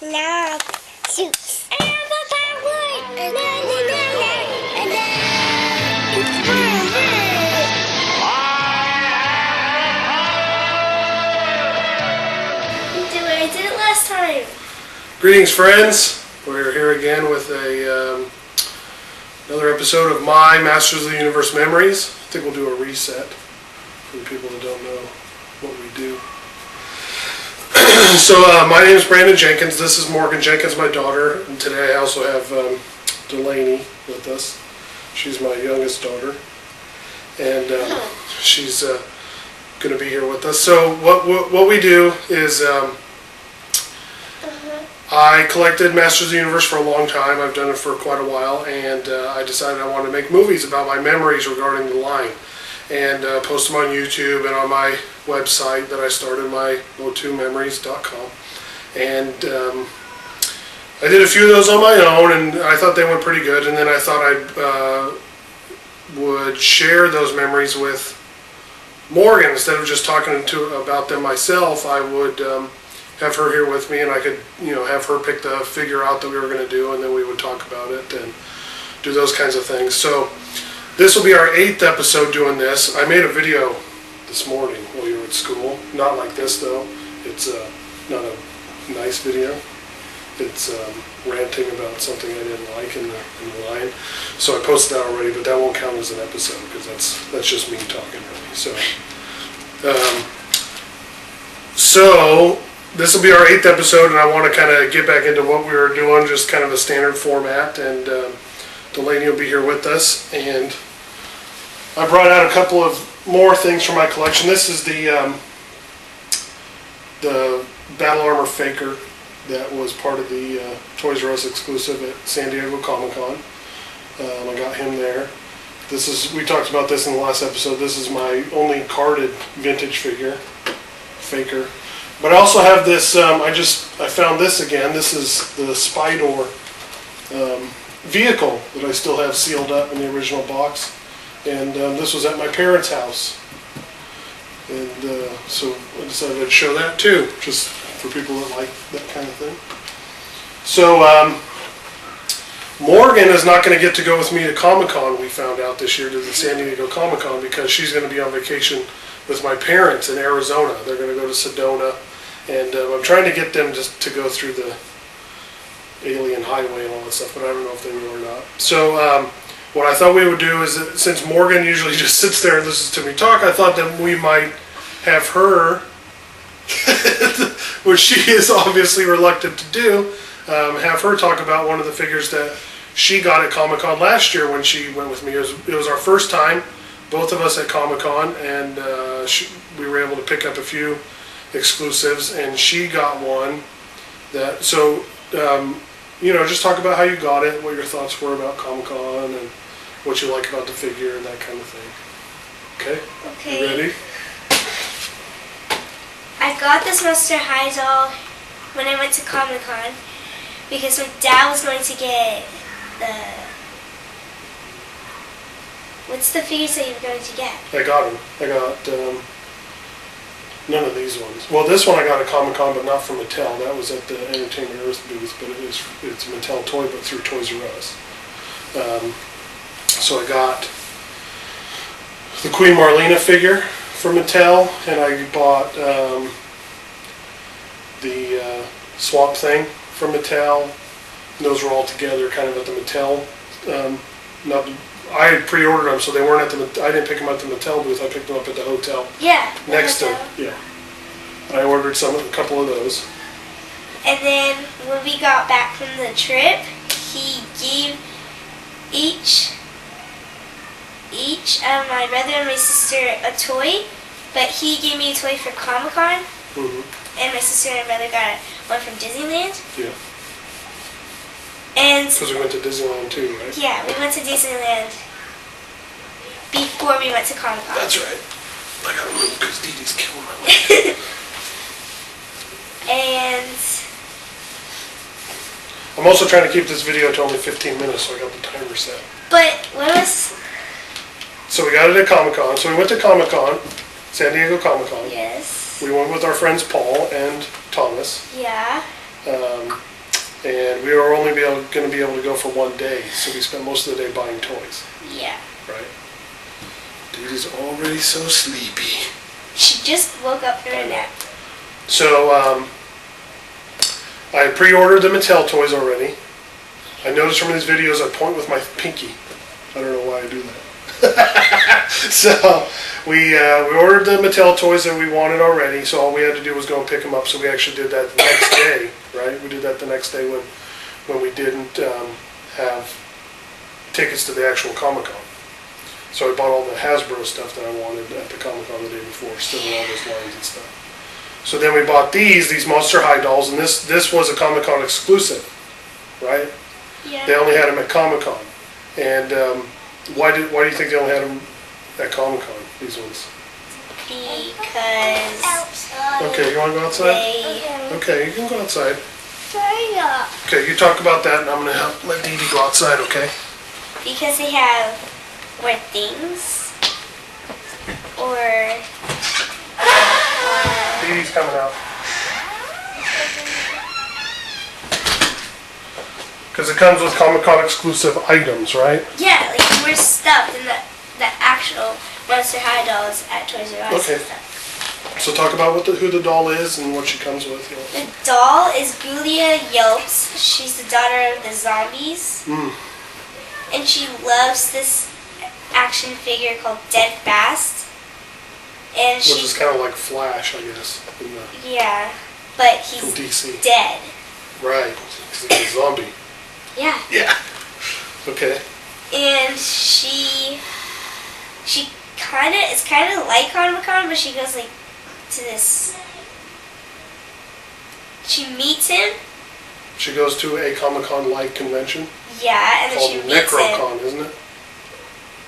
No. Shoot. I have a power. And I did it last time. Greetings, friends. We're here again with another episode of my Masters of the Universe Memories. I think we'll do a reset for the people that don't know what we do. So my name is Brandon Jenkins. This is Morgan Jenkins, my daughter. And today I also have Delaney with us. She's my youngest daughter. And she's going to be here with us. So what we do is I collected Masters of the Universe for a long time. I've done it for quite a while. And I decided I wanted to make movies about my memories regarding the line. And post them on YouTube and on my website that I started, my MOTUmemories.com. And I did a few of those on my own, and I thought they went pretty good. And then I thought I would share those memories with Morgan. Instead of just talking about them myself, I would have her here with me, and I could have her pick the figure out that we were going to do, and then we would talk about it and do those kinds of things. So this will be our 8th episode doing this. I made a video this morning while you were at school. Not like this, though. It's not a nice video. It's ranting about something I didn't like in the line. So I posted that already, but that won't count as an episode because that's just me talking, really. So this will be our 8th episode, and I want to kind of get back into what we were doing, just kind of a standard format, and Delaney will be here with us, and I brought out a couple of more things from my collection. This is the Battle Armor Faker that was part of the Toys R Us exclusive at San Diego Comic-Con. I got him there. We talked about this in the last episode. This is my only carded vintage figure, Faker. But I also have this, I found this again. This is the Spydor vehicle that I still have sealed up in the original box. And this was at my parents' house. And so I decided I'd show that too, just for people that like that kind of thing. So Morgan is not going to get to go with me to Comic-Con, we found out this year, to the San Diego Comic-Con, because she's going to be on vacation with my parents in Arizona. They're going to go to Sedona. And I'm trying to get them to go through the alien highway and all that stuff, but I don't know if they will or not. So what I thought we would do is that since Morgan usually just sits there and listens to me talk, I thought that we might have her, which she is obviously reluctant to do, have her talk about one of the figures that she got at Comic-Con last year when she went with me. It was our first time, both of us at Comic-Con, and we were able to pick up a few exclusives, and she got one that, so just talk about how you got it, what your thoughts were about Comic-Con, and what you like about the figure and that kind of thing. Okay? You ready? I got this Monster High doll when I went to Comic-Con because my dad was going to get what's the figures that you were going to get? I got them. I got none of these ones. Well, this one I got at Comic-Con, but not from Mattel. That was at the Entertainment Earth booth, but it's a Mattel toy, but through Toys R Us. So I got the Queen Marlena figure from Mattel, and I bought the Swamp Thing from Mattel. And those were all together, kind of at the Mattel. I had pre-ordered them, so they weren't at I didn't pick them up at the Mattel booth. I picked them up at the hotel. Yeah. Next to, yeah. I ordered a couple of those. And then when we got back from the trip, he gave each of my brother and my sister a toy, but he gave me a toy for Comic-Con, and my sister and brother got one from Disneyland. Yeah. And because we went to Disneyland too, right? Yeah, we went to Disneyland before we went to Comic-Con. That's right. I gotta move because Dee Dee's killing my leg. And I'm also trying to keep this video to only 15 minutes, so I got the timer set. But what was... So we got it at Comic-Con. So we went to Comic-Con, San Diego Comic-Con. Yes. We went with our friends Paul and Thomas. Yeah. And we were only going to be able to go for one day, so we spent most of the day buying toys. Yeah. Right? Dude is already so sleepy. She just woke up from a nap. So, I pre-ordered the Mattel toys already. I noticed from these videos I point with my pinky. I don't know why I do that. So, we ordered the Mattel toys that we wanted already, so all we had to do was go and pick them up, so we actually did that the next day, right? We did that the next day when we didn't have tickets to the actual Comic-Con. So I bought all the Hasbro stuff that I wanted at the Comic-Con the day before, still with all those lines and stuff. So then we bought these Monster High dolls, and this was a Comic-Con exclusive, right? Yeah. They only had them at Comic-Con. And why do you think they only had them at Comic-Con, these ones? Because... Okay, you want to go outside? Okay, you can go outside. Okay, you talk about that, and I'm going to let Dee Dee go outside, okay? Because they have more things, or Dee Dee's coming out. Because it comes with Comic-Con exclusive items, right? yeah, like more stuff than the actual Monster High dolls at Toys R Us Okay. and stuff. So talk about who the doll is and what she comes with. The doll is Gulia Yelps. She's the daughter of the zombies. And she loves this action figure called Dead Fast. And Which is kind of like Flash, I guess. Yeah, but From he's DC. dead. Right, because he's a zombie. Yeah. Yeah. Okay. And she it's kind of like Comic-Con, but she goes like to this. She meets him. She goes to a Comic-Con-like convention. Yeah, and then called she meets him. Necrocon, isn't it?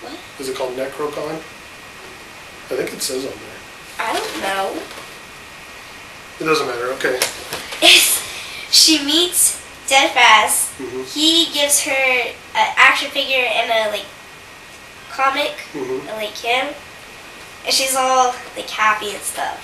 What? Is it called Necrocon? I think it says on there. I don't know. It doesn't matter. Okay. She meets Dead Fast. Mm-hmm. He gives her an action figure and a like comic, Mm-hmm. like him, and she's all like happy and stuff.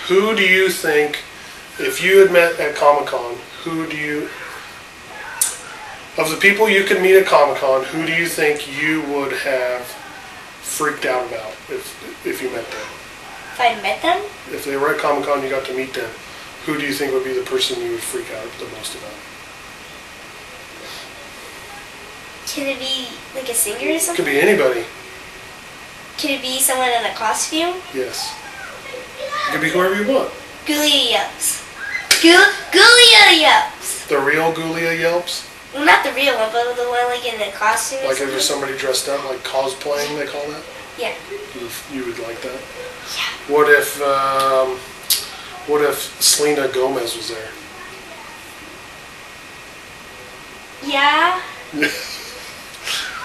Who do you think, if you had met at Comic-Con, of the people you could meet at Comic-Con, who do you think you would have freaked out about if you met them? If I met them, If they were at Comic-Con, you got to meet them, who do you think would be the person you would freak out the most about? can it be like a singer or It something? could be anybody. Can it be someone in a costume? Yes. It could be whoever you want. Gulia Yelps. Gulia Yelps. The real Gulia Yelps? Well, not the real one, but the one like in the costume. or Like if something. there's somebody dressed up, like cosplaying, they call that? Yeah. You would like that? Yeah. What if Selena Gomez was there? Yeah.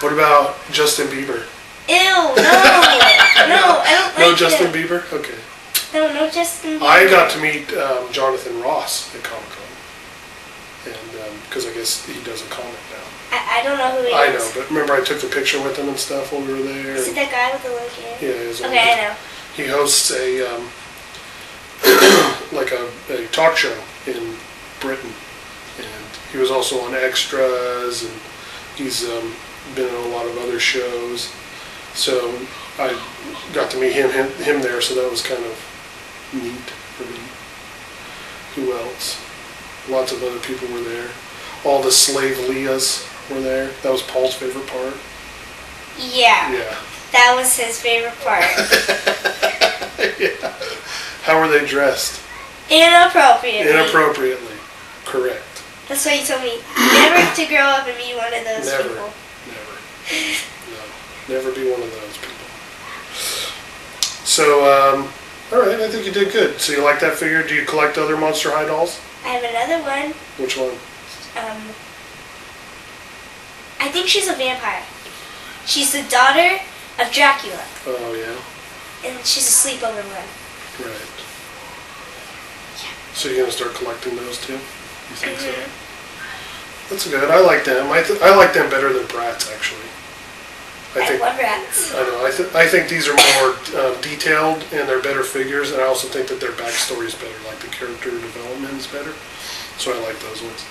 What about Justin Bieber? Ew, no. No, I don't like No Justin him. Bieber? Okay. No Justin Bieber. I got to meet Jonathan Ross at Comic-Con. And because I guess he does a comic now. I don't know who he I is. know, but remember I took the picture with him and stuff when we were there. Is it that guy with the little kid? Yeah, he's Okay, I know. He hosts a like a talk show in Britain, and he was also on Extras, and he's been in a lot of other shows. So I got to meet him there, so that was kind of neat for me. Who else? Lots of other people were there. All the slave Leahs were there. That was Paul's favorite part. Yeah. Yeah. That was his favorite part. Yeah. How were they dressed? Inappropriately. Inappropriately. Correct. That's why you told me never to grow up and be one of those Never. people. Never. No. Never be one of those people. So, all right, I think you did good. So you like that figure? Do you collect other Monster High dolls? I have another one. Which one? I think she's a vampire. She's the daughter of Dracula. Oh, yeah. And she's a sleepover one. Right. So you're going to start collecting those too? You think so? That's good. I like them. I like them better than Bratz, actually. I love rats. I know. I think these are more detailed and they're better figures, and I also think that their backstory is better, like the character development is better. So I like those ones.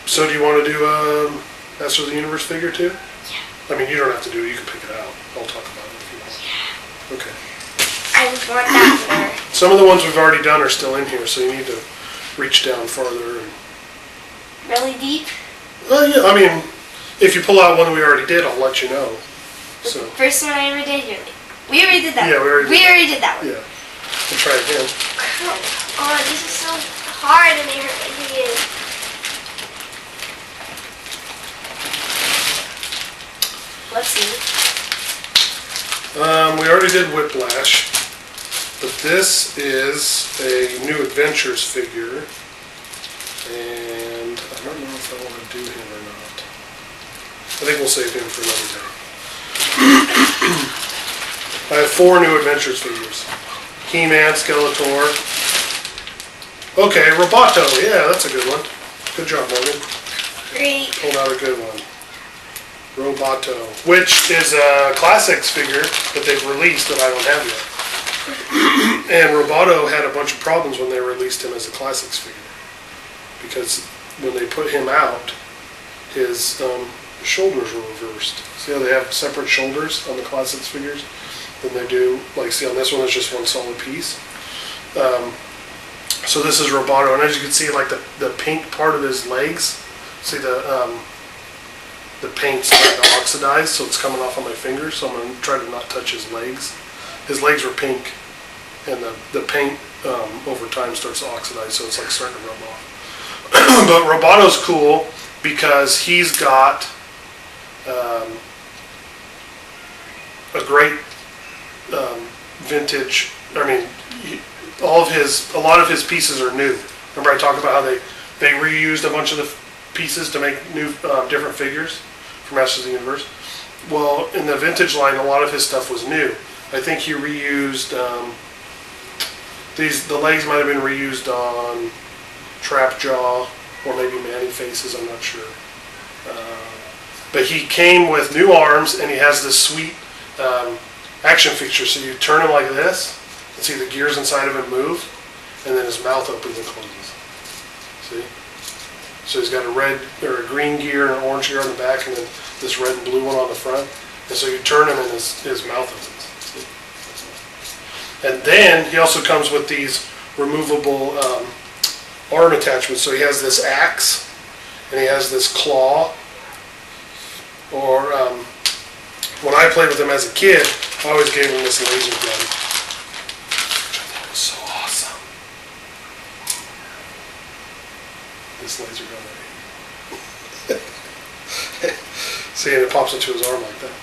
So do you want to do Master of the Universe figure too? Yeah. I mean, you don't have to do it. You can pick it out. I'll talk about it if you want. Yeah. Okay. I would want that more. Some of the ones we've already done are still in here, so you need to reach down farther. And, really deep? yeah, I mean, if you pull out one that we already did, I'll let you know. So. The first one I ever did, we already did that. Yeah, we already did that one. Yeah. We'll try again. Oh, this is so hard and they hurt my hand. Let's see. We already did Whiplash, but this is a New Adventures figure, and I don't know if I want to do him or not. I think we'll save him for another day. I have 4 New Adventures figures. He-Man, Skeletor. Okay, Roboto. Yeah, that's a good one. Good job, Morgan. Great. Pulled out a good one. Roboto, which is a Classics figure that they've released that I don't have yet. And Roboto had a bunch of problems when they released him as a Classics figure. Because when they put him out, his shoulders were reversed. See how they have separate shoulders on the Classics figures than they do, like see on this one it's just one solid piece. So this is Roboto, and as you can see, like the pink part of his legs, see the paint's starting to oxidize, so it's coming off on my fingers, so I'm going to try to not touch his legs. His legs were pink, and the paint over time starts to oxidize, so it's like starting to rub off. But Roboto's cool because he's got a great vintage, I mean, a lot of his pieces are new. Remember I talked about how they reused a bunch of the pieces to make new different figures for Masters of the Universe. Well, in the vintage line, a lot of his stuff was new. I think he reused the legs might have been reused on Trapjaw or maybe Man-E-Faces, I'm not sure. But he came with new arms, and he has this sweet action feature. So you turn him like this and see the gears inside of him move, and then his mouth opens and closes. See? So he's got a red or a green gear and an orange gear on the back, and then this red and blue one on the front. And so you turn him and his mouth opens. See? And then he also comes with these removable arm attachments. So he has this axe, and he has this claw. Or when I played with him as a kid, I always gave him this laser gun, which I thought was so awesome. This laser gun right here. See, and it pops into his arm like that.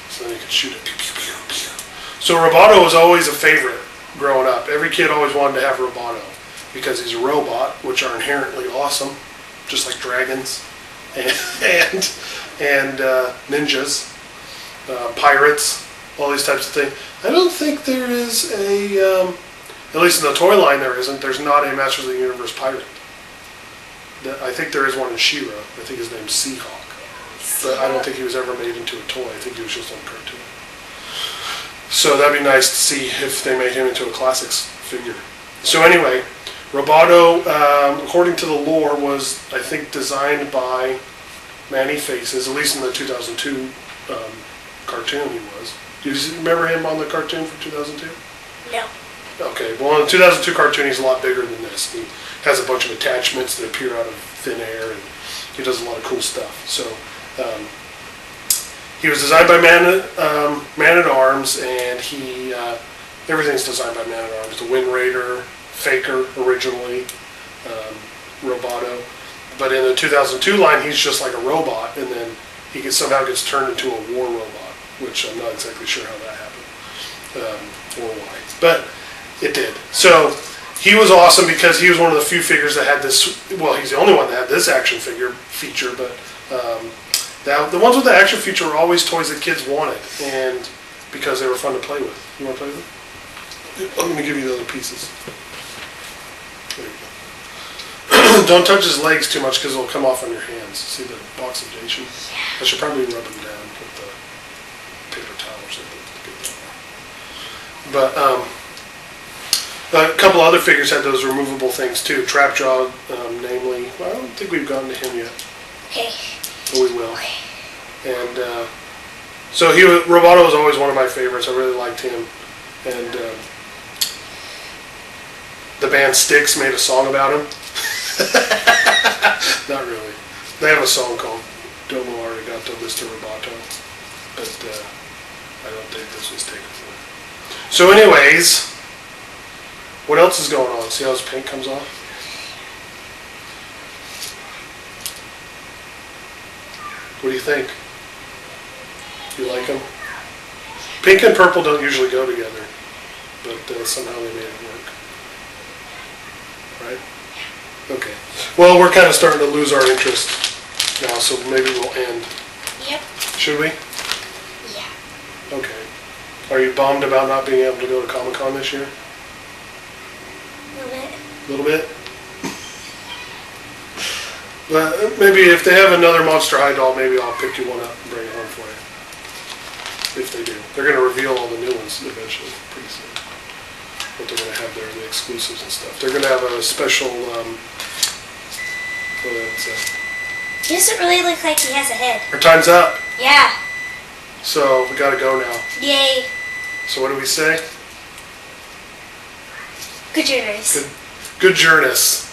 So then you can shoot it. Pew, pew, pew, pew. So Roboto was always a favorite growing up. Every kid always wanted to have Roboto because he's a robot, which are inherently awesome, just like dragons and ninjas, pirates, all these types of things. I don't think there is at least in the toy line there isn't. There's not a Masters of the Universe pirate. I think there is one in She-Ra. I think his name's Seahawk. But I don't think he was ever made into a toy. I think he was just on a cartoon. So that'd be nice to see if they made him into a Classics figure. So anyway, Roboto, according to the lore, was, I think, designed by Man-E-Faces, at least in the 2002 cartoon he was. Do you remember him on the cartoon from 2002? No. Okay, well in the 2002 cartoon he's a lot bigger than this. He has a bunch of attachments that appear out of thin air, and he does a lot of cool stuff. So he was designed by Man-at-Arms, and everything's designed by Man-at-Arms. The Wind Raider, Faker originally, Roboto. But in the 2002 line, he's just like a robot, and then he somehow gets turned into a war robot, which I'm not exactly sure how that happened, or why. But it did. So he was awesome because he was one of the few figures that had this, well, he's the only one that had this action figure feature, but the ones with the action feature were always toys that kids wanted, and because they were fun to play with. You want to play with them? I'm going to give you the other pieces. There you go. Don't touch his legs too much because it'll come off on your hands. See the oxidation? I should probably rub them down with the paper towel or something to get that. But a couple other figures had those removable things too. Trapjaw, namely. Well, I don't think we've gotten to him yet. Okay. But we will. And so Roboto was always one of my favorites. I really liked him. And the band Styx made a song about him. Not really. They have a song called Domo Arigato, Mr. Roboto. But I don't think this was taken from it. So anyways, what else is going on? See how his paint comes off? What do you think? You like them? Pink and purple don't usually go together, but somehow they made it work. Right? Okay. Well, we're kind of starting to lose our interest now, so maybe we'll end. Yep. Should we? Yeah. Okay. Are you bummed about not being able to go to Comic-Con this year? A little bit. A little bit? But maybe if they have another Monster High doll, maybe I'll pick you one up and bring it home for you. If they do. They're going to reveal all the new ones eventually, pretty soon. What they're going to have there, the exclusives and stuff. They're going to have a special, He doesn't really look like he has a head. our time's up. Yeah. So we got to go now. Yay. So what do we say? Good journeys. Good journeys.